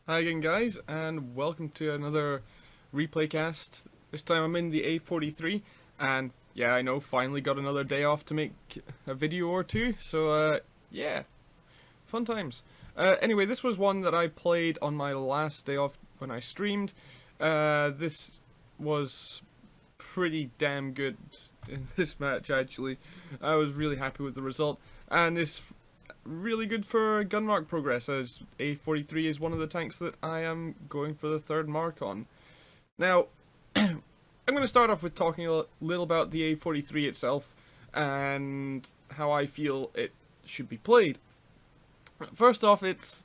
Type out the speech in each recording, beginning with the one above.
Hi again guys, and welcome to another replay cast. This time I'm in the A-43, and yeah, I know, finally got another day off to make a video or two, so yeah, fun times. Anyway, this was one that I played on my last day off when I streamed. This was pretty damn good in this match, actually. I was really happy with the result, and this really good for gun mark progress, as A-43 is one of the tanks that I am going for the third mark on. Now, I'm going to start off with talking a little about the A-43 itself and how I feel it should be played. First off, it's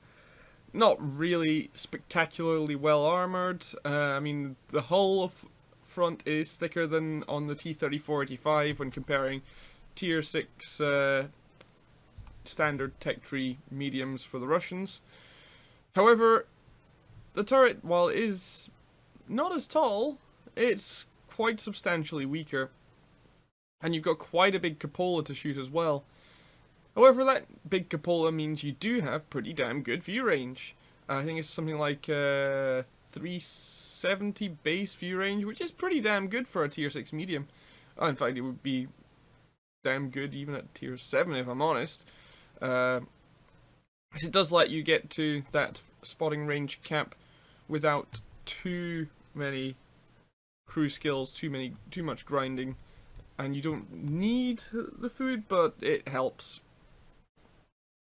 not really spectacularly well armoured. I mean, the hull front is thicker than on the T-34-85 when comparing Tier 6 standard tech tree mediums for the Russians. However, the turret, while it is not as tall, it's quite substantially weaker. And you've got quite a big cupola to shoot as well. However, that big cupola means you do have pretty damn good view range. I think it's something like 370 base view range, which is pretty damn good for a tier 6 medium. In fact, it would be damn good even at tier 7 if I'm honest. It does let you get to that spotting range cap without too many crew skills, too much grinding, and you don't need the food, but it helps.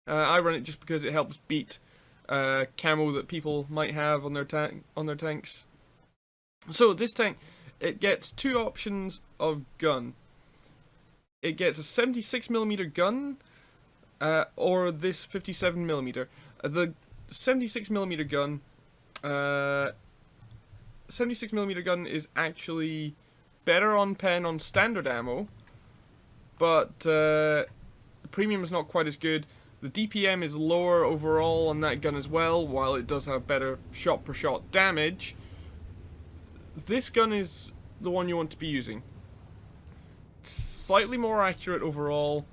I run it just because it helps beat camo that people might have on their tanks. So this tank, it gets two options of gun. It gets a 76mm gun. Or this 57mm. The 76mm gun, 76mm gun is actually better on pen on standard ammo, but premium is not quite as good. The DPM is lower overall on that gun as well, while it does have better shot per shot damage. This gun is the one you want to be using. Slightly more accurate overall,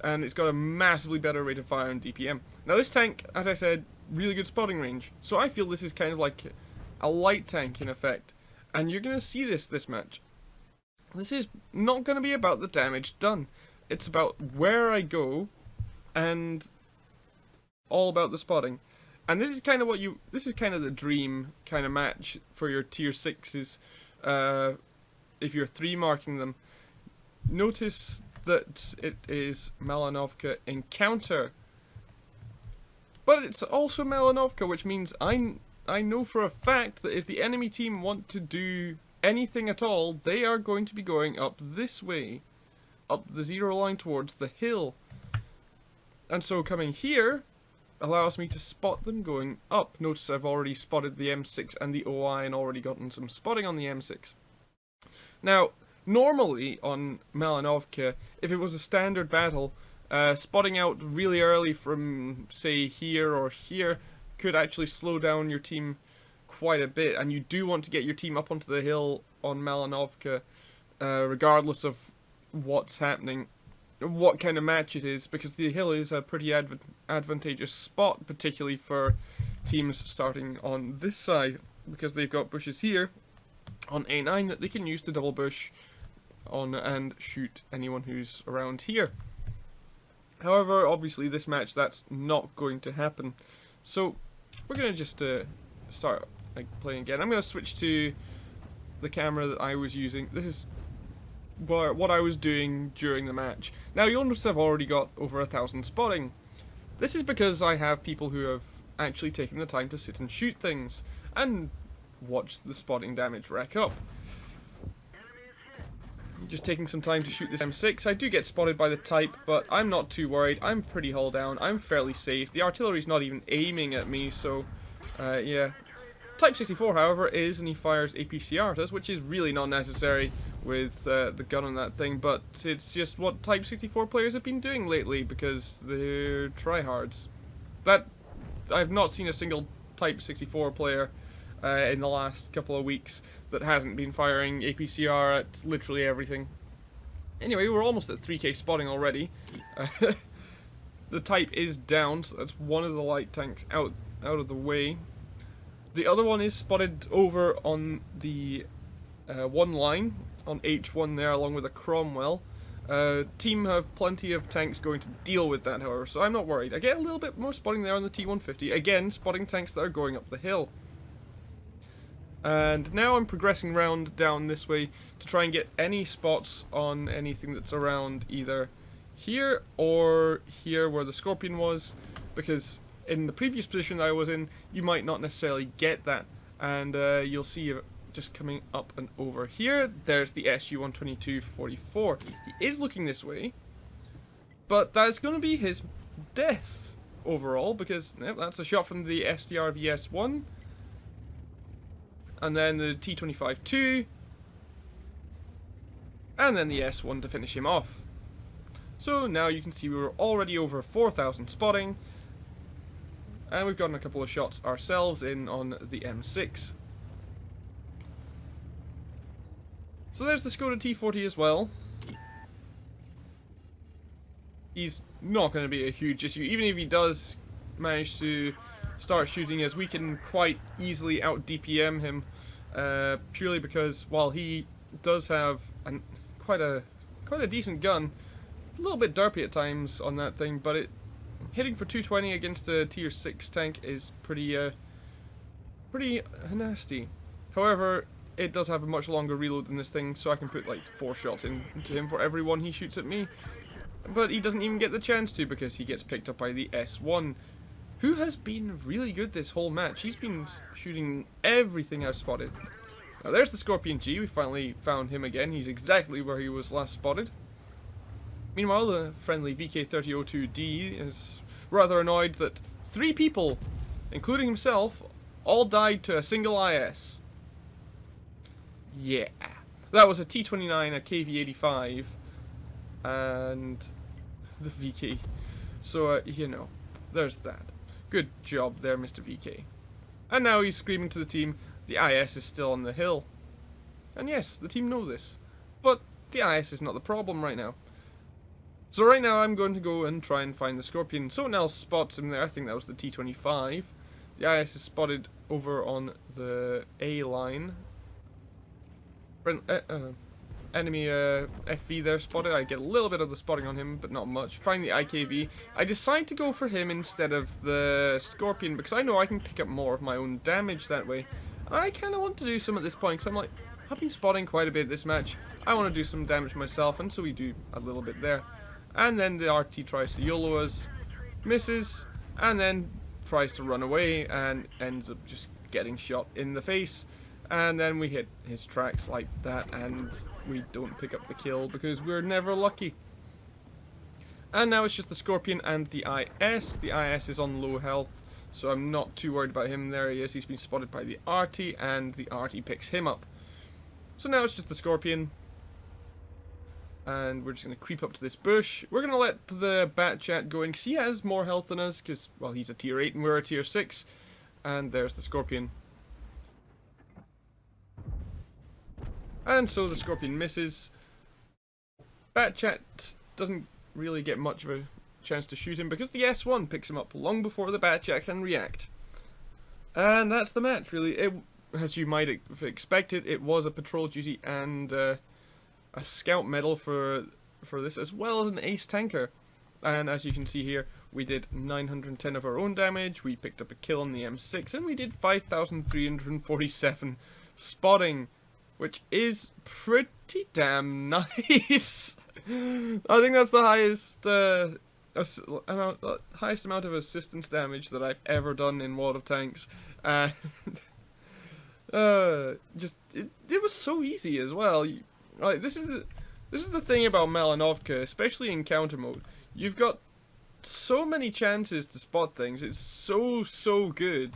and it's got a massively better rate of fire and DPM. Now this tank, as I said, really good spotting range. So I feel this is kind of like a light tank in effect. And you're going to see this match. This is not going to be about the damage done. It's about where I go and all about the spotting. And this is kind of this is kind of the dream kind of match for your tier 6s. If you're 3 marking them. Notice that it is Malinovka Encounter, but it's also Malinovka, which means I know for a fact that if the enemy team want to do anything at all, they are going to be going up this way, up the zero line towards the hill, and so coming here allows me to spot them going up. Notice I've already spotted the M6 and the OI and already gotten some spotting on the M6. Now, normally on Malinovka, if it was a standard battle, spotting out really early from, say, here or here could actually slow down your team quite a bit, and you do want to get your team up onto the hill on Malinovka, regardless of what's happening, what kind of match it is, because the hill is a pretty advantageous spot, particularly for teams starting on this side, because they've got bushes here on A9 that they can use to double bush on and shoot anyone who's around here. However, obviously this match, that's not going to happen. So we're going to just start playing again. I'm going to switch to the camera that I was using. This is what I was doing during the match. Now you'll notice I've already got over 1,000 spotting. This is because I have people who have actually taken the time to sit and shoot things and watch the spotting damage rack up. Just taking some time to shoot this M6. I do get spotted by the Type, but I'm not too worried. I'm pretty hull down. I'm fairly safe. The artillery's not even aiming at me, so yeah. Type 64, however, is, and he fires APCR at us, which is really not necessary with the gun on that thing, but it's just what Type 64 players have been doing lately because they're tryhards. I've not seen a single Type 64 player in the last couple of weeks that hasn't been firing APCR at literally everything. Anyway, we're almost at 3k spotting already. The Type is down, so that's one of the light tanks out out of the way. The other one is spotted over on the one line, on H1 there, along with a Cromwell. Team have plenty of tanks going to deal with that, however, so I'm not worried. I get a little bit more spotting there on the T-150. Again, spotting tanks that are going up the hill. And now I'm progressing round down this way to try and get any spots on anything that's around either here or here where the Scorpion was, because in the previous position that I was in, you might not necessarily get that, and you'll see just coming up and over here, there's the SU-122-44. He is looking this way, but that's going to be his death overall, because that's a shot from the SDR-VS-1, and then the T-25-2, and then the S-1 to finish him off. So now you can see we're already over 4,000 spotting, and we've gotten a couple of shots ourselves in on the M6. So there's the Skoda T40 as well. He's not going to be a huge issue, even if he does manage to start shooting us. We can quite easily out DPM him, purely because while he does have quite a decent gun, a little bit derpy at times on that thing, but hitting for 220 against a tier 6 tank is pretty nasty. However, it does have a much longer reload than this thing, so I can put like 4 shots into him for every one he shoots at me. But he doesn't even get the chance to, because he gets picked up by the S1, who has been really good this whole match. He's been shooting everything I've spotted. Now there's the Scorpion G. We finally found him again. He's exactly where he was last spotted. Meanwhile, the friendly VK3002D is rather annoyed that 3 people, including himself, all died to a single IS. Yeah. That was a T-29, a KV-85, and the VK. So, you know, there's that. Good job there, Mr. VK. And now he's screaming to the team, the IS is still on the hill. And yes, the team know this. But the IS is not the problem right now. So right now I'm going to go and try and find the Scorpion. Someone else spots him there. I think that was the T-25. The IS is spotted over on the A line. Enemy FV there spotted. I get a little bit of the spotting on him, but not much. Find the IKV. I decide to go for him instead of the Scorpion, because I know I can pick up more of my own damage that way. And I kind of want to do some at this point, because I'm like, I've been spotting quite a bit this match. I want to do some damage myself, and so we do a little bit there. And then the RT tries to YOLO us, misses, and then tries to run away, and ends up just getting shot in the face. And then we hit his tracks like that, and we don't pick up the kill because we're never lucky. And now it's just the Scorpion and the IS. The IS is on low health, so I'm not too worried about him. There he is. He's been spotted by the RT, and the RT picks him up. So now it's just the Scorpion. And we're just going to creep up to this bush. We're going to let the Bat Chat go in, because he has more health than us, because, well, he's a tier 8 and we're a tier 6. And there's the Scorpion. And so the Scorpion misses. Bat Chat doesn't really get much of a chance to shoot him, because the S1 picks him up long before the Bat Chat can react. And that's the match, really. As you might have expected, it was a patrol duty and a scout medal for this, as well as an ace tanker. And as you can see here, we did 910 of our own damage, we picked up a kill on the M6, and we did 5,347 spotting, which is pretty damn nice. I think that's the highest amount of assistance damage that I've ever done in World of Tanks. And it was so easy as well. Like, this is the thing about Malinovka, especially in counter mode. You've got so many chances to spot things. It's so good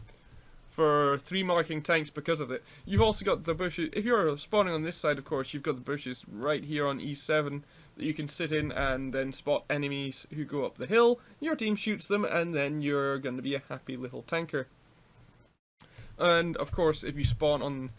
for 3 marking tanks because of it. You've also got the bushes. If you're spawning on this side, of course, you've got the bushes right here on E7 that you can sit in and then spot enemies who go up the hill. Your team shoots them, and then you're going to be a happy little tanker. And of course, if you spawn on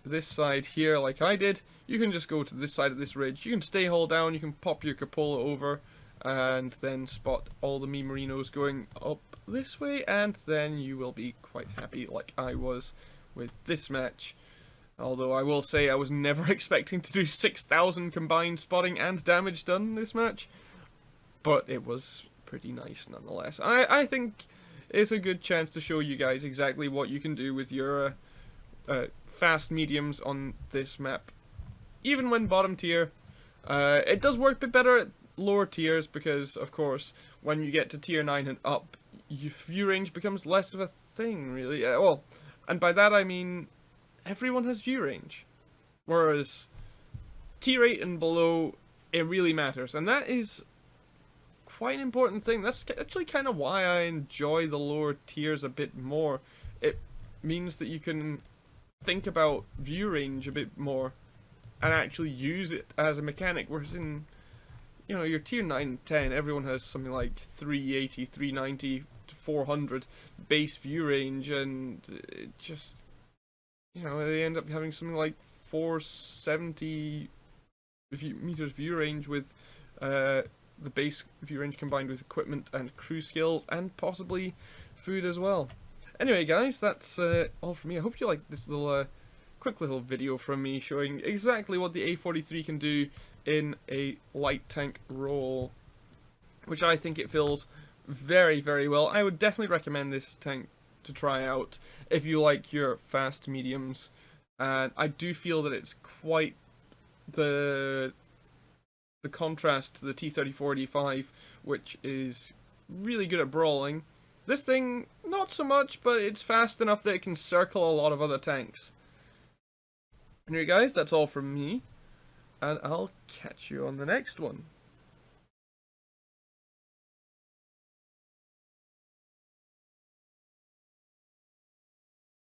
this side here like I did, you can just go to this side of this ridge. You can stay hull down, you can pop your cupola over, and then spot all the me Marinos going up this way, and then you will be quite happy like I was with this match. Although I will say I was never expecting to do 6,000 combined spotting and damage done in this match, but it was pretty nice nonetheless. I think it's a good chance to show you guys exactly what you can do with your fast mediums on this map. Even when bottom tier, it does work a bit better at lower tiers because, of course, when you get to tier 9 and up, view range becomes less of a thing, really. Well, and by that I mean everyone has view range, whereas tier 8 and below, it really matters, and that is quite an important thing. That's actually kind of why I enjoy the lower tiers a bit more. It means that you can think about view range a bit more and actually use it as a mechanic, whereas in, you know, your tier 9 and 10, everyone has something like 380, 390 to 400 base view range, and it just, you know, they end up having something like 470 meters view range with the base view range combined with equipment and crew skills and possibly food as well. Anyway guys, that's all from me. I hope you liked this little quick little video from me showing exactly what the A-43 can do in a light tank role, which I think it fills very, very well. I would definitely recommend this tank to try out if you like your fast mediums, and I do feel that it's quite the contrast to the T-34-D5, which is really good at brawling. This thing, not so much, but it's fast enough that it can circle a lot of other tanks. Anyway guys, that's all from me, and I'll catch you on the next one.